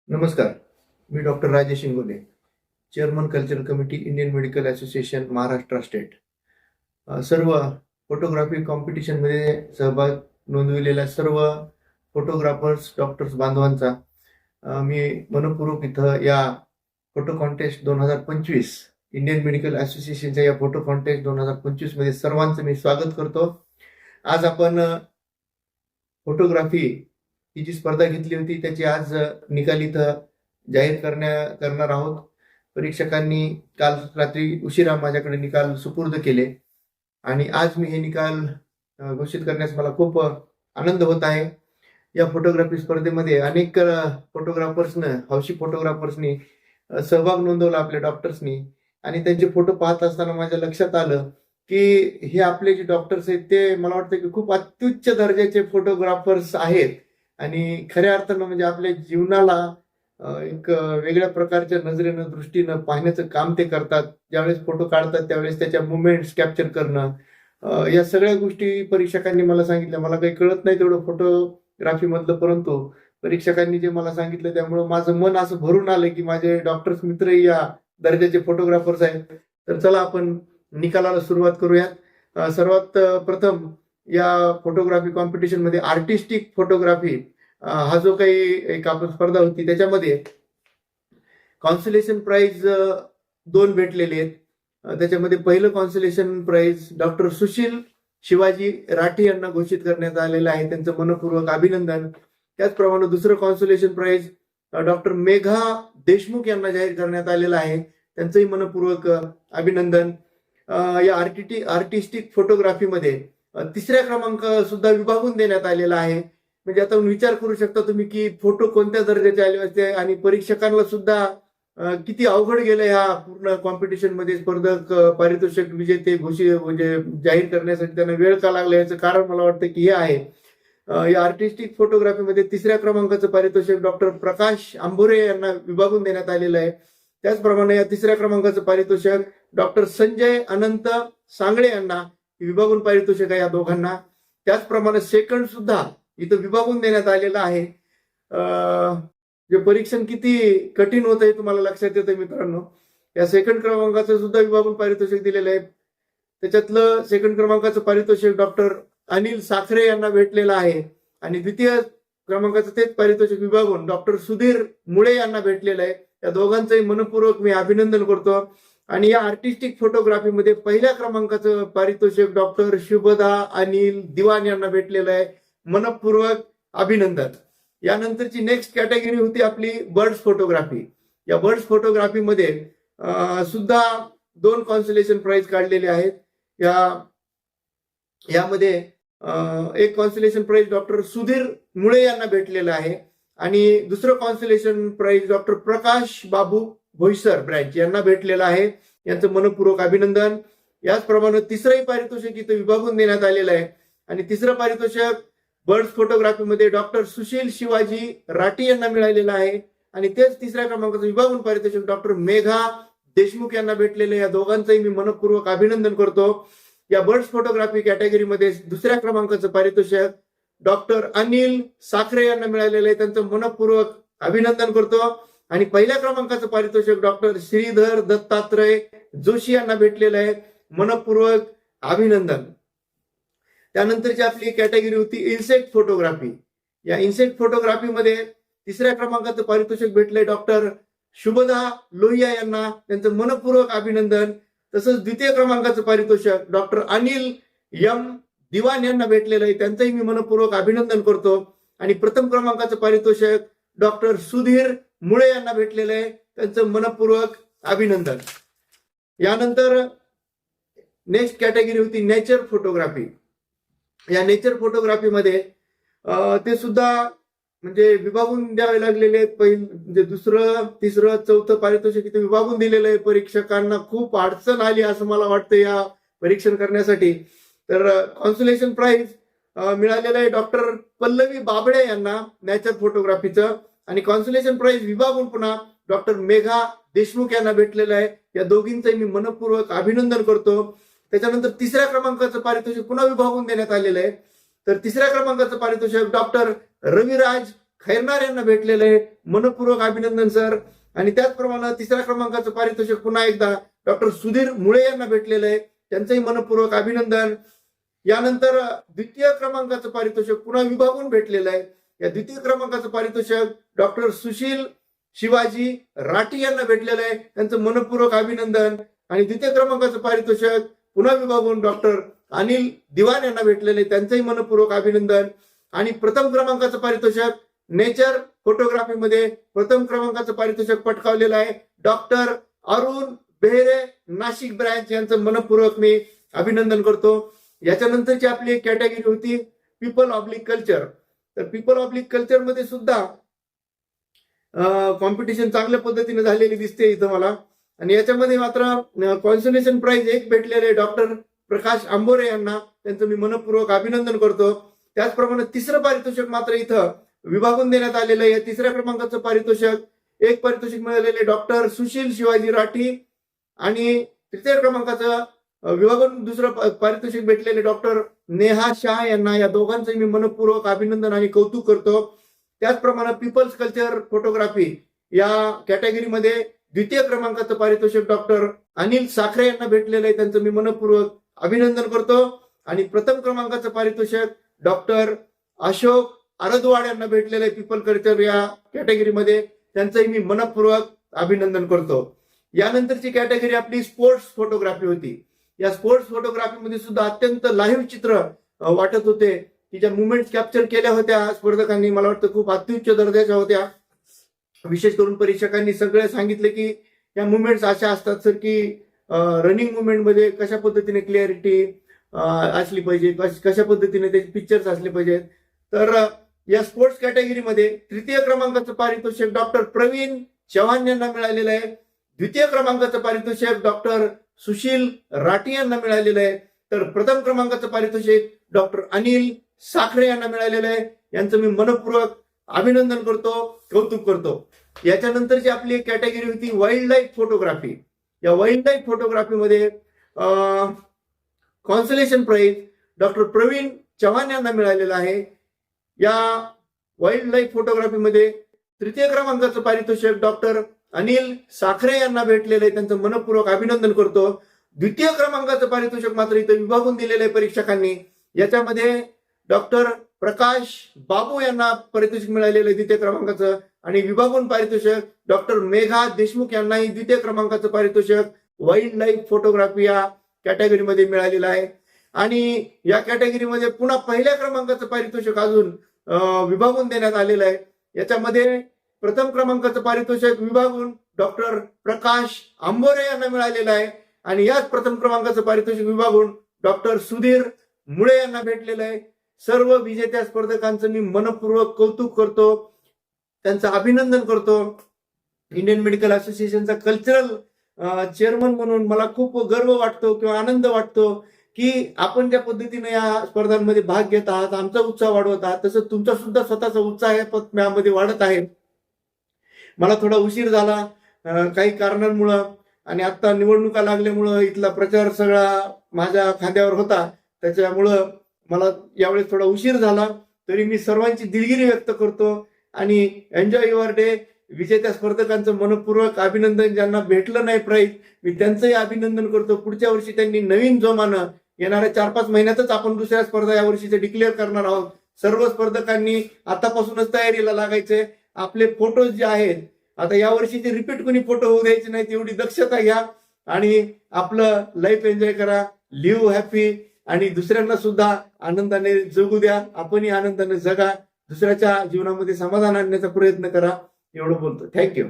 नमस्कार. मी doctor Rajesh Ingole, chairman cultural committee, Indian medical association, Maharashtra state. सर्व फोटोग्राफी कॉम्पिटिशनमध्ये सहभाग नोंदविलेल्या सर्व फोटोग्राफर्स, डॉक्टर्स बांधवांचा मी मनपूर्वक इथं या फोटो कॉन्टेस्ट 2025 इंडियन मेडिकल असोसिएशनच्या या फोटो कॉन्टेस्ट 2025 मध्ये सर्वांचं मी स्वागत करतो. आज आपण फोटोग्राफी ही जी स्पर्धा घेतली होती त्याची आज निकाल इथं जाहीर करणार आहोत. परीक्षकांनी काल रात्री उशिरा माझ्याकडे निकाल सुपूर्द केले आणि आज मी हे निकाल घोषित करण्यास मला खूप आनंद होत आहे. या फोटोग्राफी स्पर्धेमध्ये अनेक फोटोग्राफर्सनं, हौशी फोटोग्राफर्सनी सहभाग नोंदवला, आपल्या डॉक्टर्सनी. आणि त्यांचे फोटो पाहत असताना माझ्या लक्षात आलं की हे आपले जे डॉक्टर्स आहेत ते मला वाटतं की खूप अत्युच्च दर्जाचे फोटोग्राफर्स आहेत आणि खऱ्या अर्थानं म्हणजे आपल्या जीवनाला एक वेगळ्या प्रकारच्या नजरेनं, दृष्टीनं पाहण्याचं काम ते करतात. ज्यावेळेस फोटो काढतात त्यावेळेस त्याच्या मुवमेंट्स कॅप्चर करणं, या सगळ्या गोष्टी परीक्षकांनी मला सांगितल्या. मला काही कळत नाही तेवढं फोटोग्राफी मधलं, परंतु परीक्षकांनी जे मला सांगितलं त्यामुळे माझं मन असं भरून आलं की माझे डॉक्टर्स मित्रही या दर्जाचे फोटोग्राफर्स आहेत. तर चला आपण निकालाला सुरुवात करूयात. सर्वात प्रथम या फोटोग्राफी कॉम्पिटिशन मध्ये आर्टिस्टिक फोटोग्राफी हा जो काही एक आपण स्पर्धा होती त्याच्यामध्ये कॉन्सोलेशन प्राइज 2 भेटलेले आहेत. त्याच्यामध्ये पहिलं consolation prize doctor Sushil Shivaji Rathi यांना घोषित करण्यात आलेलं आहे, त्यांचं मनपूर्वक अभिनंदन. त्याचप्रमाणे दुसरं consolation prize doctor Megha Deshmukh यांना जाहीर करण्यात आलेलं आहे, त्यांचंही मनपूर्वक अभिनंदन. या आर्टिस्टिक फोटोग्राफीमध्ये तिसऱ्या क्रमांक सुद्धा विभागून देण्यात आलेला आहे. म्हणजे आता विचार करू शकता तुम्ही की फोटो कोणत्या दर्जाचे आले असते आणि परीक्षकांना सुद्धा किती अवघड गेलं ह्या पूर्ण कॉम्पिटिशन मध्ये. स्पर्धक पारितोषिक विजेते म्हणजे जाहीर करण्यासाठी त्यांना वेळ का लागला याचं कारण मला वाटतं की हे आहे. या आर्टिस्टिक फोटोग्राफीमध्ये तिसऱ्या क्रमांकाचं पारितोषिक डॉक्टर प्रकाश आंबुरे यांना विभागून देण्यात आलेलं आहे. त्याचप्रमाणे या तिसऱ्या क्रमांकाचं पारितोषिक डॉक्टर संजय अनंत सांगळे यांना विभागून पारितोषिक आहे, या दोघांना. त्याचप्रमाणे सेकंड सुद्धा इथं विभागून देण्यात आलेलं आहे. जे परीक्षण किती कठीण होत आहे तुम्हाला लक्षात येतं मित्रांनो. या सेकंड क्रमांकाचं सुद्धा विभागून पारितोषिक दिलेलं आहे. त्याच्यातलं सेकंड क्रमांकाचं पारितोषिक डॉक्टर अनिल साखरे यांना भेटलेलं आहे आणि द्वितीय क्रमांकाचं तेच पारितोषिक विभागून डॉक्टर सुधीर मुळे यांना भेटलेलं आहे. या दोघांचंही मनपूर्वक मी अभिनंदन करतो. आणि या आर्टिस्टिक फोटोग्राफीमध्ये पहिल्या क्रमांकाचं पारितोषिक डॉक्टर शुभदा अनिल दिवान यांना भेटलेलं आहे, मनपूर्वक अभिनंदन. यानंतरची नेक्स्ट कॅटेगरी होती आपली बर्ड्स फोटोग्राफी. या बर्ड्स फोटोग्राफीमध्ये सुद्धा 2 कॉन्सोलेशन प्राइज काढलेले आहेत. यामध्ये एक कॉन्सोलेशन प्राइज डॉक्टर सुधीर मुळे यांना भेटलेलं आहे आणि दुसरं कॉन्सोलेशन प्राइज डॉक्टर प्रकाश बाबू भोईसर ब्रँच यांना भेटलेलं आहे, यांचं मनपूर्वक अभिनंदन. याचप्रमाणे तिसरंही पारितोषिक इथं विभागून देण्यात आलेलं आहे आणि तिसरं पारितोषिक बर्ड्स फोटोग्राफीमध्ये डॉक्टर सुशील शिवाजी राठी यांना मिळालेलं आहे आणि तेच तिसऱ्या क्रमांकाचं विभागून पारितोषिक डॉक्टर मेघा देशमुख यांना भेटलेलं आहे. या दोघांचंही मी मनपूर्वक अभिनंदन करतो. या बर्ड्स फोटोग्राफी कॅटेगरीमध्ये दुसऱ्या क्रमांकाचं पारितोषिक डॉक्टर अनिल साखरे यांना मिळालेलं आहे, त्यांचं मनपूर्वक अभिनंदन करतो. आणि पहिल्या क्रमांकाचं पारितोषिक डॉक्टर श्रीधर दत्तात्रय जोशी यांना भेटलेलं आहे, मनपूर्वक अभिनंदन. त्यानंतरची आपली कॅटेगरी होती इन्सेक्ट फोटोग्राफी. या इन्सेक्ट फोटोग्राफीमध्ये तिसऱ्या क्रमांकाचं पारितोषिक भेटलंय डॉक्टर शुभदा लोहिया यांना, त्यांचं मनपूर्वक अभिनंदन. तसंच द्वितीय क्रमांकाचं पारितोषिक डॉक्टर अनिल एम दिवान यांना भेटलेलं आहे, त्यांचंही मी मनपूर्वक अभिनंदन करतो. आणि प्रथम क्रमांकाचं पारितोषिक डॉक्टर सुधीर मुळे यांना भेटलेलं आहे, त्यांचं मनपूर्वक अभिनंदन. यानंतर नेक्स्ट कॅटेगरी होती नेचर फोटोग्राफी. या नेचर फोटोग्राफीमध्ये ते सुद्धा म्हणजे विभागून द्यावे लागलेले आहेत. म्हणजे दुसरं, तिसरं, चौथं पारितोषिक इथे विभागून दिलेलं आहे. परीक्षकांना खूप अडचण आली असं मला वाटतं या परीक्षण करण्यासाठी. तर कॉन्सोलेशन प्राइज मिळालेलं आहे डॉक्टर पल्लवी बाबडे यांना नेचर फोटोग्राफीचं आणि कॉन्सोलेशन प्राइज विभागून पुन्हा डॉक्टर मेघा देशमुख यांना भेटलेलं आहे. या दोघींचंही मी मनपूर्वक अभिनंदन करतो. त्याच्यानंतर तिसऱ्या क्रमांकाचं पारितोषिक पुन्हा विभागून देण्यात आलेलं आहे. तर तिसऱ्या क्रमांकाचं पारितोषिक डॉक्टर रविराज खैरनार यांना भेटलेलं आहे, मनपूर्वक अभिनंदन सर. आणि त्याचप्रमाणे तिसऱ्या क्रमांकाचं पारितोषिक पुन्हा एकदा डॉक्टर सुधीर मुळे यांना भेटलेलं आहे, त्यांचंही मनपूर्वक अभिनंदन. यानंतर द्वितीय क्रमांकाचं पारितोषिक पुन्हा विभागून भेटलेलं आहे. या द्वितीय क्रमांकाचं पारितोषिक डॉक्टर सुशील शिवाजी राठी यांना भेटलेलं आहे, त्यांचं मनपूर्वक अभिनंदन. आणि द्वितीय क्रमांकाचं पारितोषिक पुन्हा विभागून डॉक्टर अनिल दिवान यांना भेटलेलं आहे, त्यांचंही मनपूर्वक अभिनंदन. आणि प्रथम क्रमांकाचं पारितोषिक नेचर फोटोग्राफीमध्ये प्रथम क्रमांकाचं पारितोषिक पटकावलेलं आहे डॉक्टर अरुण बेहरे नाशिक ब्रँच, यांचं मनपूर्वक मी अभिनंदन करतो. याच्यानंतरची आपली एक कॅटेगरी होती पीपल ऑब्लिक कल्चर. तर पीपल ऑब्लिक कल्चर मध्ये सुद्धा कॉम्पिटिशन चांगल्या पद्धतीने झालेली दिसते इथं मला. आणि याच्यामध्ये मात्र कॉन्सोलेशन प्राइज एक भेटलेले डॉक्टर प्रकाश आंबोरे यांना, त्यांचं मी मनपूर्वक अभिनंदन करतो. त्याचप्रमाणे तिसरं पारितोषिक मात्र इथं विभागून देण्यात आलेलं आहे. तिसऱ्या क्रमांकाचं पारितोषिक एक पारितोषिक मिळालेले डॉक्टर सुशील शिवाजी राठी. आणि तृतीय क्रमांकाचं विभागून दुसरं पारितोषिक भेटलेले डॉक्टर नेहा शाह यांना, या दोघांचं मी मनपूर्वक अभिनंदन आणि कौतुक करतो. त्याचप्रमाणे पीपल्स कल्चर फोटोग्राफी या कॅटेगरीमध्ये द्वितीय क्रमांकाचं पारितोषिक डॉक्टर अनिल साखरे यांना भेटलेलं आहे, त्यांचं मी मनपूर्वक अभिनंदन करतो. आणि प्रथम क्रमांकाचं पारितोषिक डॉक्टर अशोक आरदवाड यांना भेटलेलं आहे पीपल कल्चर या कॅटेगरीमध्ये, त्यांचंही मी मनपूर्वक अभिनंदन करतो. यानंतरची कॅटेगरी आपली स्पोर्ट्स फोटोग्राफी होती. या स्पोर्ट्स फोटोग्राफीमध्ये सुद्धा अत्यंत लाईव्ह चित्र वाटत होते की ज्या मुवमेंट कॅप्चर केल्या होत्या स्पर्धकांनी, मला वाटतं खूप अत्युच्च दर्जाच्या होत्या. विशेष करून परीक्षकांनी सगळे सांगितले की या मुवमेंट्स अशा असतात सर की रनिंग मुवमेंटमध्ये कशा पद्धतीने क्लिअरिटी असली पाहिजे, कशा पद्धतीने त्याचे पिक्चर्स असले पाहिजेत. तर या स्पोर्ट्स कॅटेगरीमध्ये तृतीय क्रमांकाचं पारितोषिक डॉक्टर प्रवीण चव्हाण यांना मिळालेलं आहे. द्वितीय क्रमांकाचं पारितोषिक डॉक्टर सुशील राठी यांना मिळालेलं आहे. तर प्रथम क्रमांकाचं पारितोषिक डॉक्टर अनिल साखरे यांना मिळालेलं आहे, यांचं मी मनपूर्वक अभिनंदन करतो, कौतुक करतो. याच्यानंतरची आपली एक कॅटेगरी होती वाईल्ड लाईफ फोटोग्राफी. या वाईल्ड लाईफ फोटोग्राफीमध्ये consolation prize doctor Pravin Chavan यांना मिळालेलं आहे. या वाईल्ड लाईफ फोटोग्राफीमध्ये तृतीय क्रमांकाचं पारितोषिक डॉक्टर अनिल साखरे यांना भेटलेलं आहे, त्यांचं मनपूर्वक अभिनंदन करतो. द्वितीय क्रमांकाचं पारितोषिक मात्र इथं विभागून दिलेलं आहे परीक्षकांनी. याच्यामध्ये डॉक्टर प्रकाश बाबू यांना पारितोषिक मिळालेलं आहे द्वितीय क्रमांकाचं. आणि विभागून पारितोषिक डॉक्टर मेघा देशमुख यांनाही द्वितीय क्रमांकाचं पारितोषिक वाईल्ड लाईफ फोटोग्राफी या कॅटेगरीमध्ये मिळालेलं आहे. आणि या कॅटेगरीमध्ये पुन्हा पहिल्या क्रमांकाचं पारितोषिक अजून विभागून देण्यात आलेलं आहे. याच्यामध्ये प्रथम क्रमांकाचं पारितोषिक विभागून डॉक्टर प्रकाश आंबोरे यांना मिळालेलं आहे. आणि याच प्रथम क्रमांकाचं पारितोषिक विभागून डॉक्टर सुधीर मुळे यांना भेटलेलं आहे. सर्व विजेत्या स्पर्धकांचं मी मनपूर्वक कौतुक करतो, त्यांचं अभिनंदन करतो. इंडियन मेडिकल असोसिएशनचा कल्चरल चेअरमन म्हणून मला खूप गर्व वाटतो किंवा आनंद वाटतो की आपण ज्या पद्धतीने या स्पर्धांमध्ये भाग घेत आहात, आमचा उत्साह वाढवत आहात, तसं तुमचा सुद्धा स्वतःचा उत्साह यामध्ये वाढत आहे. मला थोडा उशीर झाला काही कारणांमुळं, आणि आता निवडणुका लागल्यामुळं इथला प्रचार सगळा माझ्या खांद्यावर होता, त्याच्यामुळं मला यावेळेस थोडा उशीर झाला. तरी मी सर्वांची दिलगिरी व्यक्त करतो आणि एन्जॉय युअर डे. विजेत्या स्पर्धकांचं मनपूर्वक अभिनंदन. ज्यांना भेटलं नाही प्राईज मी त्यांचंही अभिनंदन करतो. पुढच्या वर्षी त्यांनी नवीन जोमानं येणाऱ्या 4-5 महिन्यातच आपण दुसऱ्या स्पर्धा यावर्षीचे डिक्लेअर करणार आहोत. सर्व स्पर्धकांनी आतापासूनच तयारीला लागायचंय. आपले फोटोज जे आहेत आता यावर्षीचे रिपीट कोणी फोटो होऊ द्यायचे नाहीत, एवढी दक्षता घ्या आणि आपलं लाईफ एन्जॉय करा. लिव्ह हॅपी आणि दुसऱ्यांना सुद्धा आनंदाने जगू द्या. आपणही आनंदाने जगा, दुसऱ्याच्या जीवनामध्ये समाधान आणण्याचा प्रयत्न करा. एवढं बोलतो. थँक्यू.